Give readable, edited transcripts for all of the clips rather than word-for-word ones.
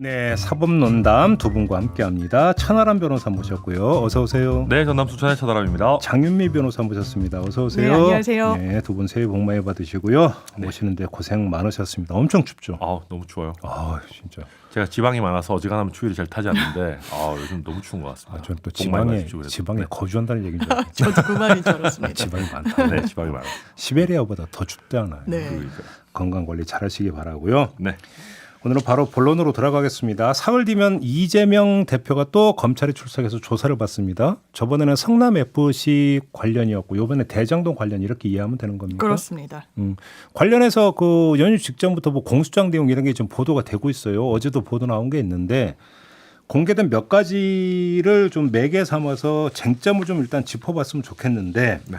네, 사법논담 두 분과 함께합니다. 천하람 변호사 모셨고요. 어서 오세요. 네, 전남 수천의 천하람입니다. 장윤미 변호사 모셨습니다. 어서 오세요. 네, 안녕하세요. 네, 두 분 새해 복 많이 받으시고요. 네. 모시는데 고생 많으셨습니다. 엄청 춥죠. 너무 추워요. 진짜. 제가 지방이 많아서 어지간하면 추위를 잘 타지 않는데 요즘 너무 추운 것 같습니다. 저는 또 복 많이 지방에 받으십시오, 그래도. 지방에 네. 거주한다는 얘기인 줄 알았어요. 저도 그 말인 줄 알았습니다. 지방이 많다. 네, 지방이 많아요. 시베리아보다 더 춥다나요. 네. 그러니까. 건강 관리 잘하시기 바라고요. 네. 오늘은 바로 본론으로 들어가겠습니다. 사흘 뒤면 이재명 대표가 또 검찰에 출석해서 조사를 받습니다. 저번에는 성남 FC 관련이었고 이번에 대장동 관련 이렇게 이해하면 되는 겁니까? 그렇습니다. 관련해서 그 연휴 직전부터 뭐 공수장 내용 이런 게 좀 보도가 되고 있어요. 어제도 보도 나온 게 있는데 공개된 몇 가지를 좀 매개 삼아서 쟁점을 좀 일단 짚어봤으면 좋겠는데 네.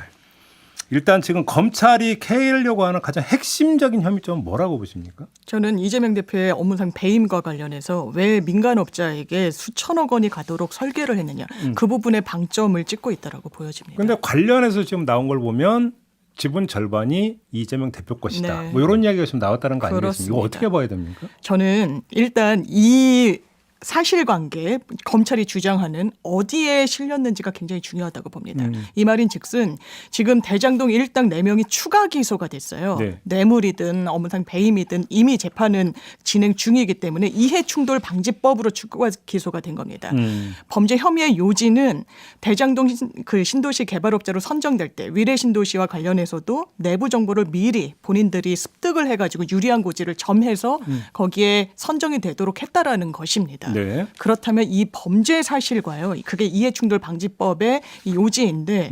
일단 지금 검찰이 캐려고 하는 가장 핵심적인 혐의점은 뭐라고 보십니까? 저는 이재명 대표의 업무상 배임과 관련해서 왜 민간업자에게 수천억 원이 가도록 설계를 했느냐. 그 부분에 방점을 찍고 있다라고 보여집니다. 그런데 관련해서 지금 나온 걸 보면 지분 절반이 이재명 대표 것이다. 네. 뭐 이런 이야기가 지금 나왔다는 거 아니겠습니까? 그렇습니다. 이거 어떻게 봐야 됩니까? 저는 일단 이 사실관계 검찰이 주장하는 어디에 실렸는지가 굉장히 중요하다고 봅니다. 이 말인즉슨 지금 대장동 일당 4명이 추가 기소가 됐어요. 네. 뇌물이든 업무상 배임이든 이미 재판은 진행 중이기 때문에 이해충돌 방지법으로 추가 기소가 된 겁니다. 범죄 혐의의 요지는 대장동 그 신도시 개발업자로 선정될 때 위례 신도시와 관련해서도 내부 정보를 미리 본인들이 습득을 해가지고 유리한 고지를 점해서 거기에 선정이 되도록 했다라는 것입니다. 네. 그렇다면 이 범죄 사실과요. 그게 이해충돌 방지법의 이 요지인데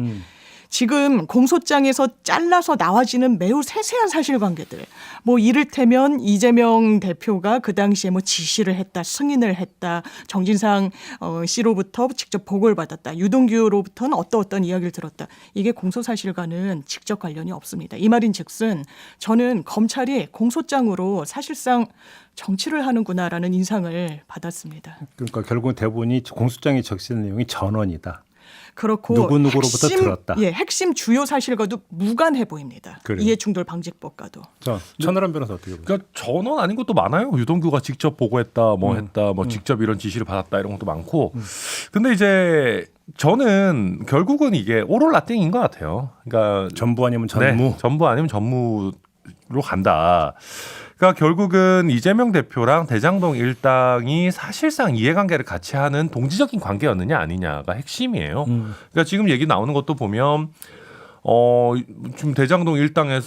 지금 공소장에서 잘라서 나와지는 매우 세세한 사실관계들. 뭐 이를테면 이재명 대표가 그 당시에 뭐 지시를 했다, 승인을 했다, 정진상 씨로부터 직접 보고를 받았다, 유동규로부터는 어떤 이야기를 들었다. 이게 공소 사실과는 직접 관련이 없습니다. 이 말인즉슨 저는 검찰이 공소장으로 사실상 정치를 하는구나라는 인상을 받았습니다. 그러니까 결국은 대부분이 공소장에 적시된 내용이 전원이다. 그렇고 누구누구로부터 들었다. 핵심 주요 사실과도 무관해 보입니다. 그래요. 이해충돌 방지법과도. 자, 천하람 변호사 어떻게 보세요? 그러니까 전원 아닌 것도 많아요. 유동규가 직접 보고했다, 했다, 직접 이런 지시를 받았다 이런 것도 많고. 근데 이제 저는 결국은 이게 오롤 나띵인 것 같아요. 그러니까 전부 아니면 전무. 네, 전부 아니면 전무로 간다. 그러니까 결국은 이재명 대표랑 대장동 일당이 사실상 이해관계를 같이 하는 동지적인 관계였느냐 아니냐가 핵심이에요. 그러니까 지금 얘기 나오는 것도 보면 지금 대장동 일당이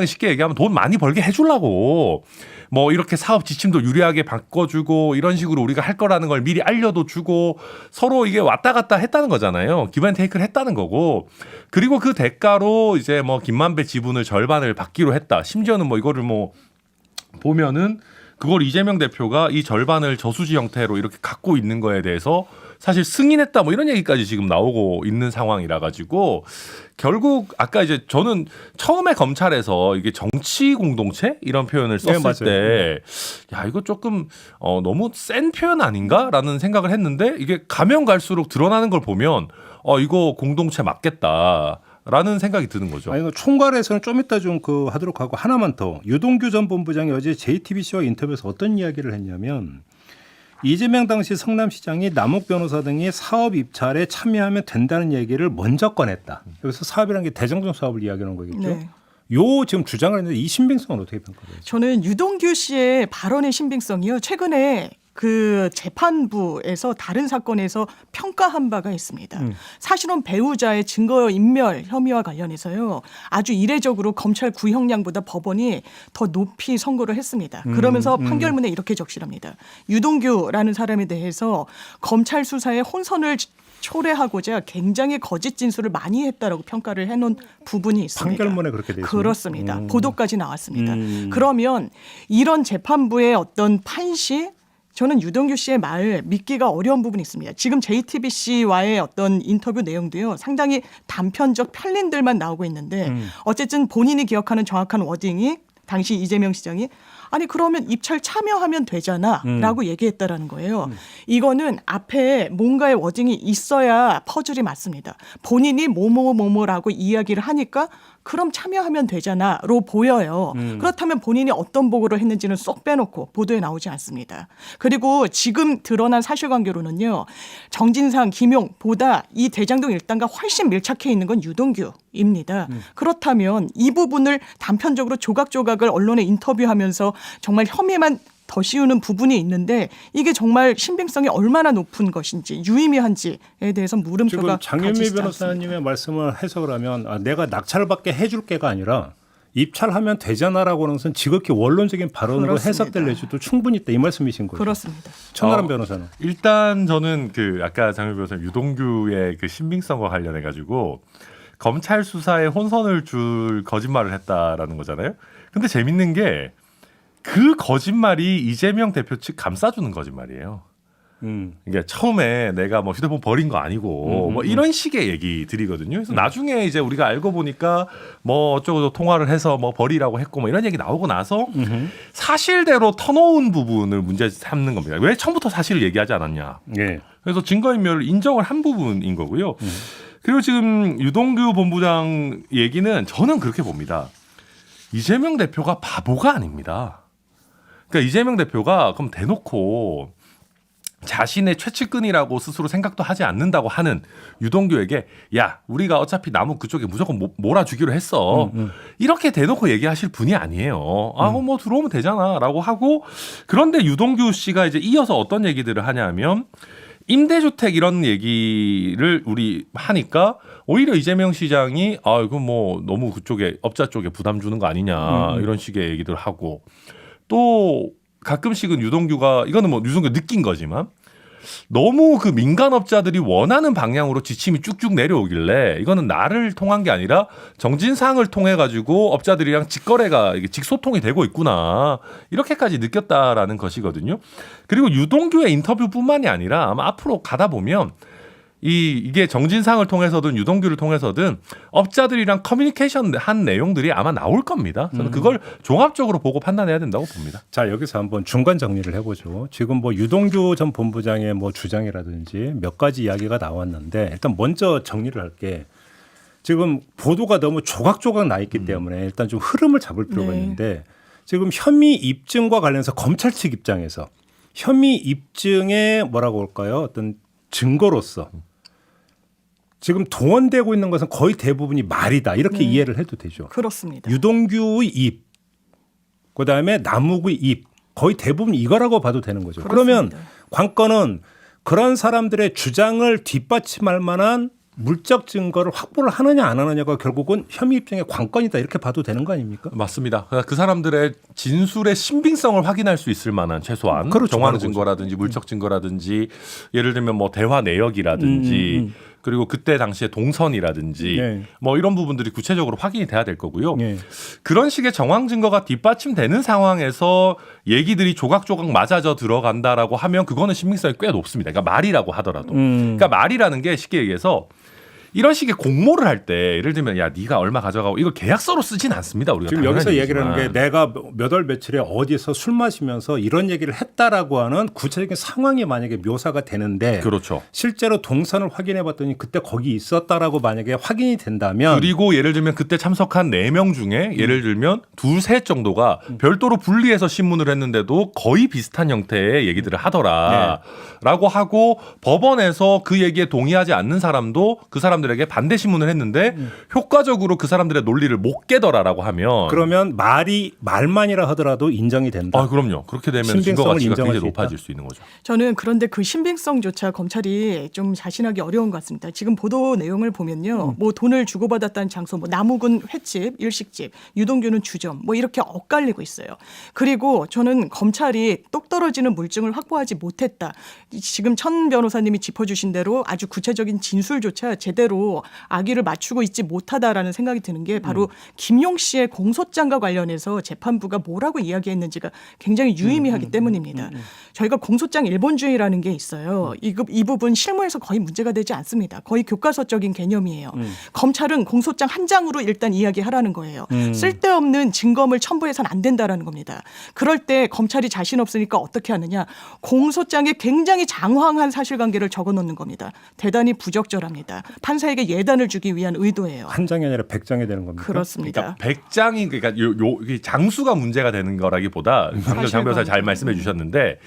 쉽게 얘기하면 돈 많이 벌게 해주려고 뭐 이렇게 사업 지침도 유리하게 바꿔주고 이런 식으로 우리가 할 거라는 걸 미리 알려도 주고 서로 이게 왔다 갔다 했다는 거잖아요. 기브앤테이크를 했다는 거고 그리고 그 대가로 이제 뭐 김만배 지분을 절반을 받기로 했다. 심지어는 뭐 이거를 뭐 보면은 그걸 이재명 대표가 이 절반을 저수지 형태로 이렇게 갖고 있는 거에 대해서 사실 승인했다 뭐 이런 얘기까지 지금 나오고 있는 상황이라 가지고 결국 아까 이제 저는 처음에 검찰에서 이게 정치 공동체 이런 표현을 썼을 때 야 이거 조금 너무 센 표현 아닌가라는 생각을 했는데 이게 가면 갈수록 드러나는 걸 보면 이거 공동체 맞겠다. 라는 생각이 드는 거죠. 아니, 총괄에서는 좀 이따 좀 하도록 하고 하나만 더. 유동규 전 본부장이 어제 JTBC와 인터뷰에서 어떤 이야기를 했냐면 이재명 당시 성남시장이 남욱 변호사 등이 사업 입찰에 참여하면 된다는 얘기를 먼저 꺼냈다. 여기서 사업이라는 게 대장동 사업을 이야기하는 거겠죠. 네. 요 지금 주장을 했는데 이 신빙성은 어떻게 평가해요? 저는 유동규 씨의 발언의 신빙성이요. 최근에 그 재판부에서 다른 사건에서 평가한 바가 있습니다. 사실은 배우자의 증거인멸 혐의와 관련해서요. 아주 이례적으로 검찰 구형량보다 법원이 더 높이 선고를 했습니다. 그러면서 판결문에 이렇게 적시합니다. 유동규라는 사람에 대해서 검찰 수사에 혼선을 초래하고자 굉장히 거짓 진술을 많이 했다라고 평가를 해놓은 부분이 있습니다. 판결문에 그렇게 돼 있습니다. 그렇습니다. 보도까지 나왔습니다. 그러면 이런 재판부의 어떤 판시 저는 유동규 씨의 말 믿기가 어려운 부분이 있습니다. 지금 JTBC와의 어떤 인터뷰 내용도요. 상당히 단편적 편린들만 나오고 있는데 어쨌든 본인이 기억하는 정확한 워딩이 당시 이재명 시장이 아니 그러면 입찰 참여하면 되잖아라고 얘기했다라는 거예요. 이거는 앞에 뭔가의 워딩이 있어야 퍼즐이 맞습니다. 본인이 뭐뭐뭐뭐라고 이야기를 하니까 그럼 참여하면 되잖아로 보여요. 그렇다면 본인이 어떤 보고를 했는지는 쏙 빼놓고 보도에 나오지 않습니다. 그리고 지금 드러난 사실관계로는요. 정진상, 김용보다 이 대장동 일당과 훨씬 밀착해 있는 건 유동규입니다. 그렇다면 이 부분을 단편적으로 조각조각을 언론에 인터뷰하면서 정말 혐의만 더 씌우는 부분이 있는데 이게 정말 신빙성이 얼마나 높은 것인지 유의미한지에 대해서 물음표가 지금 장윤미 가지지 변호사님의 말씀을 해석을 하면 내가 낙찰을 받게 해줄 게가 아니라 입찰하면 되잖아라고 하는 것은 지극히 원론적인 발언으로 그렇습니다. 해석될 여지도 충분히 있다 이 말씀이신 거죠. 그렇습니다. 천하람 변호사는. 일단 저는 그 아까 장윤 변호사님 유동규의 그 신빙성과 관련해 가지고 검찰 수사에 혼선을 줄 거짓말을 했다라는 거잖아요. 근데 재밌는 게 그 거짓말이 이재명 대표 측 감싸주는 거짓말이에요. 그러니까 처음에 내가 뭐 휴대폰 버린 거 아니고 뭐 이런 식의 얘기들이거든요. 그래서 나중에 이제 우리가 알고 보니까 뭐 어쩌고 통화를 해서 뭐 버리라고 했고 뭐 이런 얘기 나오고 나서 사실대로 터놓은 부분을 문제 삼는 겁니다. 왜 처음부터 사실을 얘기하지 않았냐. 예. 그래서 증거인멸을 인정을 한 부분인 거고요. 그리고 지금 유동규 본부장 얘기는 저는 그렇게 봅니다. 이재명 대표가 바보가 아닙니다. 그러니까 이재명 대표가 그럼 대놓고 자신의 최측근이라고 스스로 생각도 하지 않는다고 하는 유동규에게 야 우리가 어차피 남욱 그쪽에 무조건 몰아주기로 했어. 이렇게 대놓고 얘기하실 분이 아니에요. 아 뭐 들어오면 되잖아라고 하고 그런데 유동규 씨가 이제 이어서 어떤 얘기들을 하냐면 임대주택 이런 얘기를 우리 하니까 오히려 이재명 시장이 아 이거 뭐 너무 그쪽에 업자 쪽에 부담 주는 거 아니냐 이런 식의 얘기들 하고 또 가끔씩은 유동규가 이거는 뭐 유동규가 느낀 거지만 너무 그 민간업자들이 원하는 방향으로 지침이 쭉쭉 내려오길래 이거는 나를 통한 게 아니라 정진상을 통해 가지고 업자들이랑 직거래가 이게 직소통이 되고 있구나 이렇게까지 느꼈다라는 것이거든요. 그리고 유동규의 인터뷰뿐만이 아니라 아마 앞으로 가다 보면 이게 정진상을 통해서든 유동규를 통해서든 업자들이랑 커뮤니케이션 한 내용들이 아마 나올 겁니다. 저는 그걸 종합적으로 보고 판단해야 된다고 봅니다. 자 여기서 한번 중간 정리를 해보죠. 지금 뭐 유동규 전 본부장의 뭐 주장이라든지 몇 가지 이야기가 나왔는데 일단 먼저 정리를 할게. 지금 보도가 너무 조각조각 나 있기 때문에 일단 좀 흐름을 잡을 필요가 네. 있는데 지금 혐의 입증과 관련해서 검찰 측 입장에서 혐의 입증의 뭐라고 할까요? 어떤 증거로서 지금 동원되고 있는 것은 거의 대부분이 말이다 이렇게 이해를 해도 되죠. 그렇습니다. 유동규의 입, 그다음에 남욱의 입 거의 대부분 이거라고 봐도 되는 거죠. 그렇습니다. 그러면 관건은 그런 사람들의 주장을 뒷받침할 만한 물적 증거를 확보를 하느냐 안 하느냐가 결국은 혐의 입증의 관건이다 이렇게 봐도 되는 거 아닙니까? 맞습니다. 그 사람들의 진술의 신빙성을 확인할 수 있을 만한 최소한 그렇죠. 정황 바로 증거라든지 물적 증거라든지 예를 들면 뭐 대화 내역이라든지 그리고 그때 당시에 동선이라든지 네. 뭐 이런 부분들이 구체적으로 확인이 돼야 될 거고요. 네. 그런 식의 정황 증거가 뒷받침되는 상황에서 얘기들이 조각조각 맞아져 들어간다라고 하면 그거는 신빙성이 꽤 높습니다. 그러니까 말이라고 하더라도. 그러니까 말이라는 게 쉽게 얘기해서 이런 식의 공모를 할 때 예를 들면 야 네가 얼마 가져가고 이거 계약서로 쓰진 않습니다. 우리가 지금 여기서 얘기를 하는 게 얘기지만. 내가 몇 월 며칠에 어디서 술 마시면서 이런 얘기를 했다라고 하는 구체적인 상황이 만약에 묘사가 되는데 그렇죠. 실제로 동선을 확인해 봤더니 그때 거기 있었다라고 만약에 확인이 된다면 그리고 예를 들면 그때 참석한 4명 중에 예를 들면 2-3 정도가 별도로 분리해서 신문을 했는데도 거의 비슷한 형태의 얘기들을 하더라라고 하고 법원에서 그 얘기에 동의하지 않는 사람도 그 사람들에게 반대 신문을 했는데 효과적으로 그 사람들의 논리를 못 깨더라라고 하면 그러면 말만이라 하더라도 인정이 된다. 그럼요. 그렇게 되면 신빙성을 증거 가치가 인정할 굉장히 수 있다. 높아질 수 있는 거죠. 저는 그런데 그 신빙성조차 검찰이 좀 자신하기 어려운 것 같습니다. 지금 보도 내용을 보면요. 뭐 돈을 주고받았다는 장소, 뭐 남욱은 횟집, 일식집, 유동규는 주점, 뭐 이렇게 엇갈리고 있어요. 그리고 저는 검찰이 똑 떨어지는 물증을 확보하지 못했다. 지금 천 변호사님이 짚어주신 대로 아주 구체적인 진술조차 제대로 제대로 악의를 맞추고 있지 못하다라는 생각이 드는 게 바로 김용 씨의 공소장과 관련해서 재판부가 뭐라고 이야기했는지가 굉장히 유의미하기 때문입니다. 저희가 공소장 일본주의라는 게 있어요. 이 부분 실무에서 거의 문제가 되지 않습니다. 거의 교과서적인 개념이에요. 검찰은 공소장 한 장으로 일단 이야기하라는 거예요. 쓸데없는 증거물 첨부해서는 안 된다라는 겁니다. 그럴 때 검찰이 자신 없으니까 어떻게 하느냐. 공소장에 굉장히 장황한 사실관계를 적어놓는 겁니다. 대단히 부적절합니다. 판사에게 예단을 주기 위한 의도예요. 한 장이 아니라 100장이 되는 겁니까? 그렇습니다. 그러니까 100장이 그러니까 이게 장수가 문제가 되는 거라기보다 방금 장 변호사 잘 말씀해 주셨는데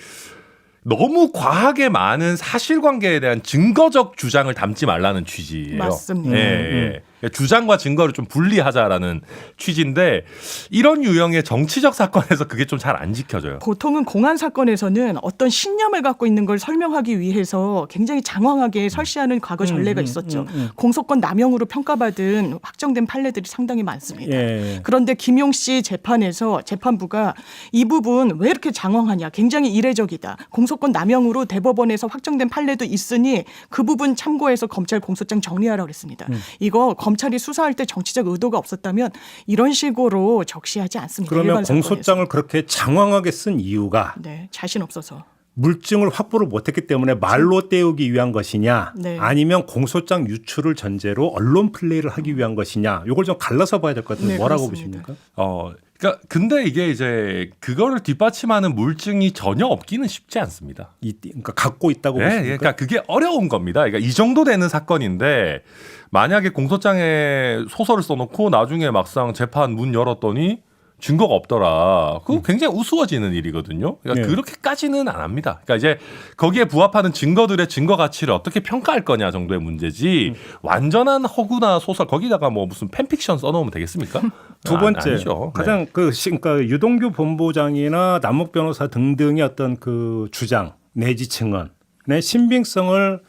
너무 과하게 많은 사실관계에 대한 증거적 주장을 담지 말라는 취지예요. 맞습니다. 예. 그러니까 주장과 증거를 좀 분리하자라는 취지인데 이런 유형의 정치적 사건에서 그게 좀 잘 안 지켜져요. 보통은 공안 사건에서는 어떤 신념을 갖고 있는 걸 설명하기 위해서 굉장히 장황하게 설시하는 과거 전례가 있었죠. 공소권 남용으로 평가받은 확정된 판례들이 상당히 많습니다. 예. 그런데 김용 씨 재판에서 재판부가 이 부분 왜 이렇게 장황하냐, 굉장히 이례적이다. 공소권 남용으로 대법원에서 확정된 판례도 있으니 그 부분 참고해서 검찰 공소장 정리하라고 그랬습니다. 이거 검찰이 수사할 때 정치적 의도가 없었다면 이런 식으로 적시하지 않습니다. 그러면 일반 사건에서. 공소장을 그렇게 장황하게 쓴 이유가 네, 자신 없어서. 물증을 확보를 못했기 때문에 말로 때우기 위한 것이냐 네. 아니면 공소장 유출을 전제로 언론 플레이를 하기 위한 것이냐 이걸 좀 갈라서 봐야 될 것 같은데 네, 뭐라고 그렇습니다. 보십니까? 그러니까 근데 이게 이제 그거를 뒷받침하는 물증이 전혀 없기는 쉽지 않습니다. 그러니까 갖고 있다고 네, 보십니까? 그러니까 그게 어려운 겁니다. 그러니까 이 정도 되는 사건인데 만약에 공소장에 소설을 써놓고 나중에 막상 재판 문 열었더니 증거가 없더라. 그거 굉장히 우스워지는 일이거든요. 그러니까 네. 그렇게까지는 안 합니다. 그러니까 이제 거기에 부합하는 증거들의 증거 가치를 어떻게 평가할 거냐 정도의 문제지 완전한 허구나 소설 거기다가 뭐 무슨 팬픽션 써놓으면 되겠습니까? 두 번째 아니죠. 가장 그러니까 유동규 본부장이나 남욱 변호사 등등의 어떤 그 주장 내지 증언의 신빙성을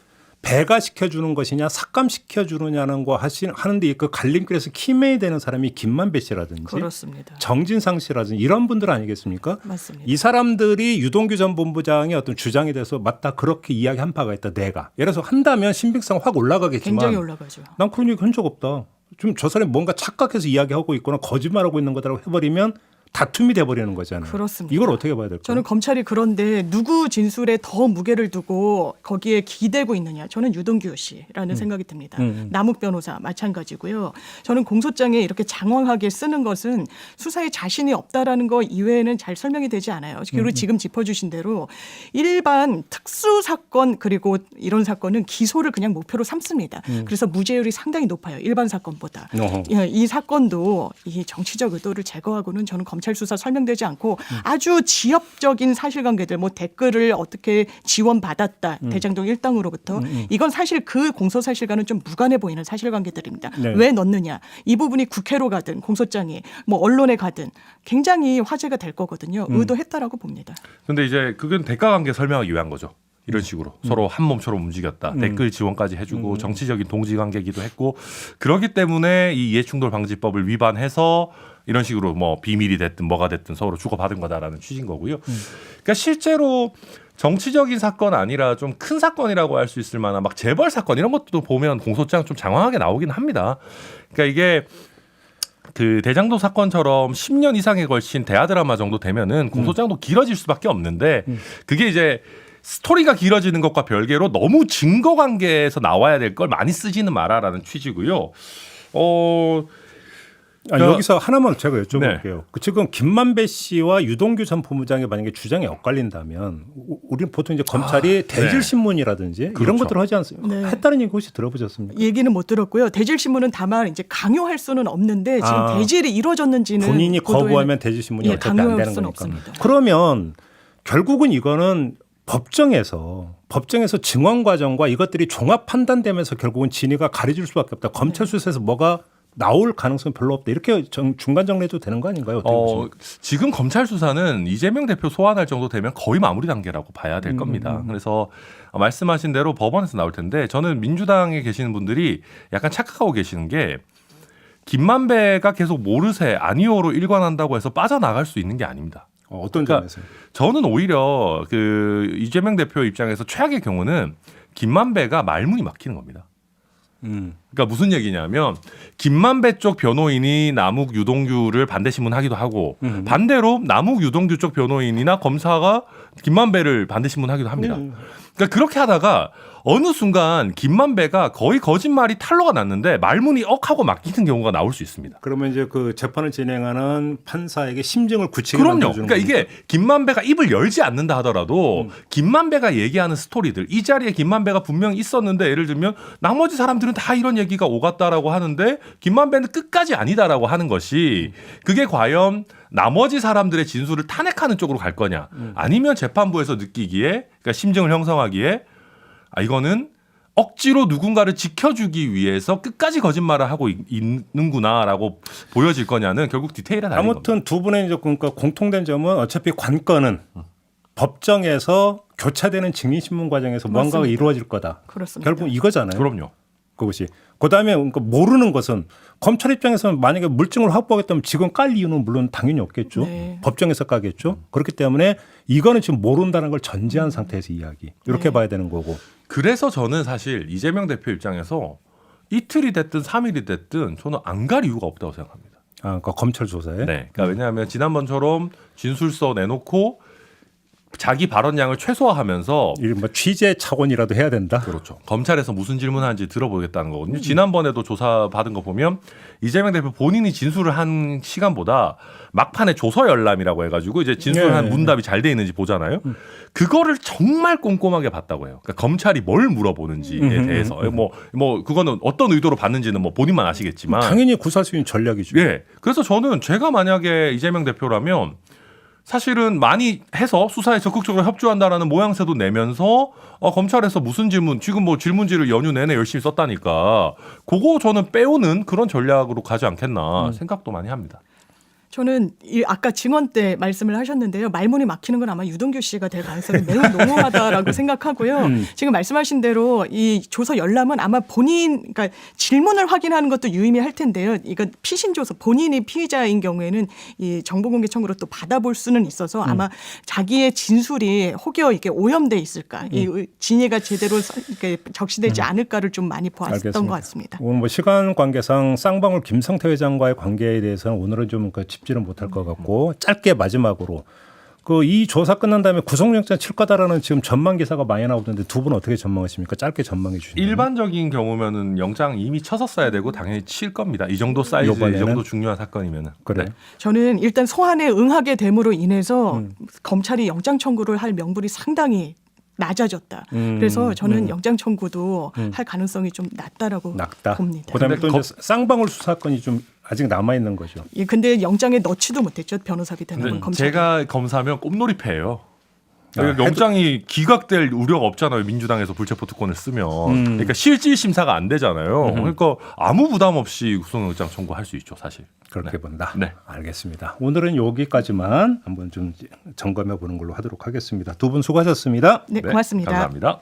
배가시켜 주는 것이냐 삭감시켜 주느냐는 거 하는데 그 갈림길에서 키메이 되는 사람이 김만배 씨라든지 그렇습니다. 정진상 씨라든지 이런 분들 아니겠습니까? 맞습니다. 이 사람들이 유동규 전 본부장의 어떤 주장에 대해서 맞다 그렇게 이야기한 바가 있다 내가 예를 들어서 한다면 신빙성 확 올라가겠지만 굉장히 올라가죠. 난 그런 얘기 한 적 없다. 좀 저 사람이 뭔가 착각해서 이야기하고 있거나 거짓말하고 있는 거다라고 해버리면 다툼이 돼버리는 거잖아요. 그렇습니다. 이걸 어떻게 봐야 될까요? 저는 검찰이 그런데 누구 진술에 더 무게를 두고 거기에 기대고 있느냐. 저는 유동규 씨라는 생각이 듭니다. 남욱 변호사 마찬가지고요. 저는 공소장에 이렇게 장황하게 쓰는 것은 수사에 자신이 없다라는 거 이외에는 잘 설명이 되지 않아요. 그리고 지금 짚어주신 대로 일반 특수 사건 그리고 이런 사건은 기소를 그냥 목표로 삼습니다. 그래서 무죄율이 상당히 높아요. 일반 사건보다. 예, 이 사건도 이 정치적 의도를 제거하고는 저는 검찰 수사 설명되지 않고 아주 지엽적인 사실관계들 뭐 댓글을 어떻게 지원받았다 대장동 일당으로부터 이건 사실 그 공소사실과는 좀 무관해 보이는 사실관계들입니다. 네. 왜 넣느냐 이 부분이 국회로 가든 공소장이 뭐 언론에 가든 굉장히 화제가 될 거거든요. 의도했다라고 봅니다. 근데 이제 그건 대가 관계 설명하기 위한 거죠. 이런 식으로 서로 한 몸처럼 움직였다. 댓글 지원까지 해주고 정치적인 동지 관계기도 했고 그렇기 때문에 이 이해충돌 방지법을 위반해서 이런 식으로 뭐 비밀이 됐든 뭐가 됐든 서로 주고받은 거다라는 취지인 거고요. 그러니까 실제로 정치적인 사건 아니라 좀 큰 사건이라고 할 수 있을 만한 막 재벌 사건 이런 것도 보면 공소장 좀 장황하게 나오긴 합니다. 그러니까 이게 그 대장동 사건처럼 10년 이상에 걸친 대하 드라마 정도 되면은 공소장도 길어질 수밖에 없는데 그게 이제 스토리가 길어지는 것과 별개로 너무 증거 관계에서 나와야 될 걸 많이 쓰지는 마라라는 취지고요. 여기서 하나만 제가 여쭤볼게요. 네. 지금 김만배 씨와 유동규 전 본부장이 만약에 주장이 엇갈린다면 우리는 보통 이제 검찰이 대질신문이라든지 이런 그렇죠. 것들을 하지 않습니까? 네. 했다는 얘기 혹시 들어보셨습니까? 얘기는 못 들었고요. 대질신문은 다만 이제 강요할 수는 없는데 지금 대질이 이루어졌는지는 본인이 보도에는 거부하면 대질신문이 예, 어차피 안 강요할 되는 수는 거니까. 없습니다. 그러면 결국은 이거는 법정에서 증언 과정과 이것들이 종합 판단되면서 결국은 진위가 가려질 수밖에 없다. 검찰 수사에서 뭐가 나올 가능성이 별로 없다. 이렇게 중간 정리해도 되는 거 아닌가요? 어떻게 보십니까? 지금 검찰 수사는 이재명 대표 소환할 정도 되면 거의 마무리 단계라고 봐야 될 겁니다. 그래서 말씀하신 대로 법원에서 나올 텐데 저는 민주당에 계시는 분들이 약간 착각하고 계시는 게 김만배가 계속 모르쇠 아니오로 일관한다고 해서 빠져나갈 수 있는 게 아닙니다. 어떤 그러니까 점에서요? 저는 오히려 그 이재명 대표 입장에서 최악의 경우는 김만배가 말문이 막히는 겁니다. 그러니까 무슨 얘기냐면 김만배 쪽 변호인이 남욱 유동규를 반대 신문하기도 하고 반대로 남욱 유동규 쪽 변호인이나 검사가 김만배를 반대 신문하기도 합니다. 그러니까 그렇게 하다가 어느 순간 김만배가 거의 거짓말이 탄로가 났는데 말문이 억하고 막히는 경우가 나올 수 있습니다. 그러면 이제 그 재판을 진행하는 판사에게 심증을 굳히게 그럼요. 만들어주는 그러니까 이게 김만배가 입을 열지 않는다 하더라도 김만배가 얘기하는 스토리들 이 자리에 김만배가 분명히 있었는데 예를 들면 나머지 사람들은 다 이런 얘기가 오갔다라고 하는데 김만배는 끝까지 아니다라고 하는 것이 그게 과연 나머지 사람들의 진술을 탄핵하는 쪽으로 갈 거냐 아니면 재판부에서 느끼기에 그러니까 심증을 형성하기에 이거는 억지로 누군가를 지켜주기 위해서 끝까지 거짓말을 하고 있는구나라고 보여질 거냐는 결국 디테일에 달린 겁니다. 아무튼 두 분의 이제 그러니까 공통된 점은 어차피 관건은 법정에서 교차되는 증인신문 과정에서 무언가가 맞습니다. 이루어질 거다. 그렇습니다. 결국 이거잖아요. 그럼요. 그것이. 그다음에 그러니까 모르는 것은 검찰 입장에서는 만약에 물증을 확보하겠다면 지금 깔 이유는 물론 당연히 없겠죠. 네. 법정에서 까겠죠. 그렇기 때문에 이거는 지금 모른다는 걸 전제한 상태에서 이야기. 이렇게 네. 봐야 되는 거고. 그래서 저는 사실 이재명 대표 입장에서 이틀이 됐든 3일이 됐든 저는 안 갈 이유가 없다고 생각합니다. 그러니까 검찰 조사에. 네. 그러니까 왜냐하면 지난번처럼 진술서 내놓고 자기 발언량을 최소화하면서 뭐 취재 차원이라도 해야 된다. 그렇죠. 검찰에서 무슨 질문하는지 들어보겠다는 거거든요. 지난번에도 조사 받은 거 보면 이재명 대표 본인이 진술을 한 시간보다 막판에 조서 열람이라고 해가지고 이제 진술한 문답이 잘 돼 있는지 보잖아요. 그거를 정말 꼼꼼하게 봤다고 해요. 그러니까 검찰이 뭘 물어보는지에 대해서 뭐 그거는 어떤 의도로 봤는지는 뭐 본인만 아시겠지만 당연히 구사할 수 있는 전략이죠. 예. 그래서 저는 제가 만약에 이재명 대표라면 사실은 많이 해서 수사에 적극적으로 협조한다라는 모양새도 내면서 검찰에서 무슨 질문 지금 뭐 질문지를 연휴 내내 열심히 썼다니까 그거 저는 빼오는 그런 전략으로 가지 않겠나 생각도 많이 합니다. 저는 아까 증언 때 말씀을 하셨는데요. 말문이 막히는 건 아마 유동규 씨가 될 가능성이 매우 농후하다라고 생각하고요. 지금 말씀하신 대로 이 조서 열람은 아마 그러니까 질문을 확인하는 것도 유의미할 텐데요. 이건 피신 조서, 본인이 피의자인 경우에는 이 정보공개 청구로 또 받아볼 수는 있어서 아마 자기의 진술이 혹여 이게 오염돼 있을까, 이 진위가 제대로 이렇게 적시되지 않을까를 좀 많이 보았던 알겠습니다. 것 같습니다. 오늘 뭐 시간 관계상 쌍방울 김성태 회장과의 관계에 대해서는 오늘은 좀 짚지는 못할 것 같고 짧게 마지막으로 이 조사 끝난 다음에 구속영장 칠 거다라는 지금 전망 기사가 많이 나오던데 두 분 어떻게 전망하십니까? 짧게 전망해 주시면. 일반적인 경우면은 영장 이미 쳐섰어야 되고 당연히 칠 겁니다. 이 정도 사이즈, 이번에는? 이 정도 중요한 사건이면은. 그래. 네. 저는 일단 소환에 응하게 됨으로 인해서 검찰이 영장 청구를 할 명분이 상당히 낮아졌다. 그래서 저는 영장 청구도 할 가능성이 좀 낮다라고 낮다. 봅니다. 그다음에 또 이제 쌍방울 수사건이 좀 아직 남아 있는 거죠. 예, 근데 영장에 넣지도 못했죠. 변호사비 대납은 근데 검찰이. 제가 검사면 꼼놀이패예요. 그러니까 영장이 기각될 우려가 없잖아요. 민주당에서 불체포 특권을 쓰면. 그러니까 실질 심사가 안 되잖아요. 그러니까 아무 부담 없이 구속영장 청구할 수 있죠, 사실. 그렇게 본다. 네. 알겠습니다. 오늘은 여기까지만 한번 좀 점검해 보는 걸로 하도록 하겠습니다. 두 분 수고하셨습니다. 네, 고맙습니다. 감사합니다.